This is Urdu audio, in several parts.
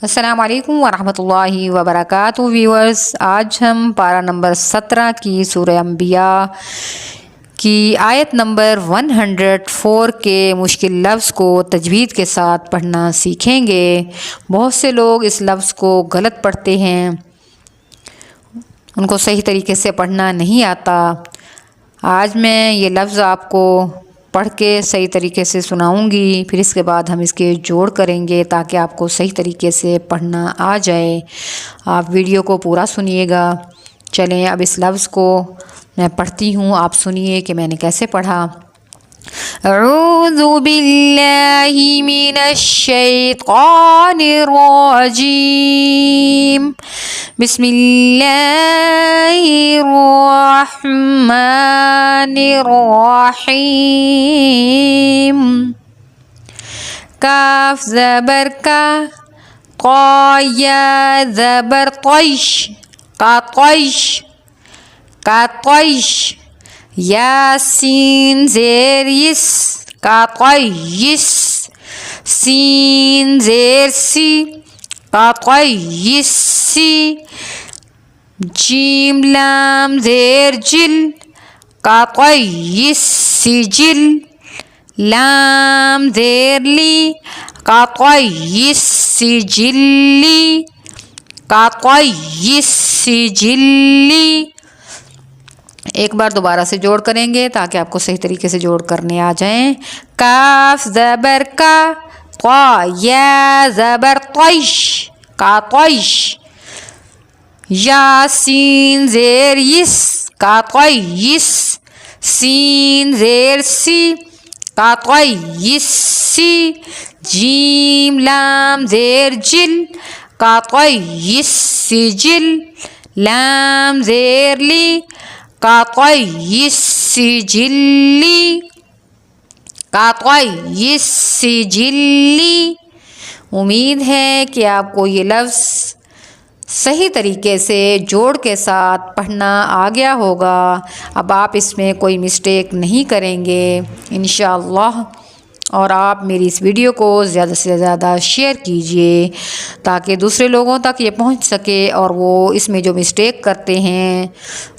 السلام علیکم ورحمۃ اللہ وبرکاتہ ویورز، آج ہم پارہ نمبر 17 کی سورہ انبیاء کی آیت نمبر 104 کے مشکل لفظ کو تجوید کے ساتھ پڑھنا سیکھیں گے۔ بہت سے لوگ اس لفظ کو غلط پڑھتے ہیں، ان کو صحیح طریقے سے پڑھنا نہیں آتا۔ آج میں یہ لفظ آپ کو پڑھ کے صحیح طریقے سے سناؤں گی، پھر اس کے بعد ہم اس کے جوڑ کریں گے تاکہ آپ کو صحیح طریقے سے پڑھنا آ جائے۔ آپ ویڈیو کو پورا سنیے گا۔ چلیں اب اس لفظ کو میں پڑھتی ہوں، آپ سنیے کہ میں نے کیسے پڑھا۔ اعوذ باللہ من الشیطان الرجیم، بسم اللہ الرحمن الرحیم۔ کاف زبر کا، قا یا زبر طیش، قاطیش قاطیش، یا سین زیر یس، قاطیس، سین زیر سی، قاطیسی، جیم لام زیر جل، قاطیسجل، لام زیر لی، قاطیسجلی، قاطیسجلی۔ ایک بار دوبارہ سے جوڑ کریں گے تاکہ آپ کو صحیح طریقے سے جوڑ کرنے آ جائیں۔ کاف زبر کا، قا یا زبر طیش، قاطیش، یا سین زیر یس، قاطیس، سین زیر سی، قاطیسی، جیم لام زیر جل، قاطیسجل، لام زیر لی، قاطیسجلی، قاطیسجلی۔ امید ہے کہ آپ کو یہ لفظ صحیح طریقے سے جوڑ کے ساتھ پڑھنا آ گیا ہوگا۔ اب آپ اس میں کوئی مسٹیک نہیں کریں گے انشاءاللہ۔ اور آپ میری اس ویڈیو کو زیادہ سے زیادہ شیئر کیجئے تاکہ دوسرے لوگوں تک یہ پہنچ سکے اور وہ اس میں جو مسٹیک کرتے ہیں،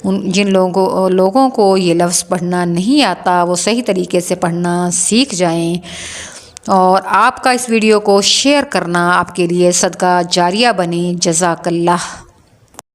جن لوگوں کو یہ لفظ پڑھنا نہیں آتا، وہ صحیح طریقے سے پڑھنا سیکھ جائیں۔ اور آپ کا اس ویڈیو کو شیئر کرنا آپ کے لیے صدقہ جاریہ بنے۔ جزاک اللہ۔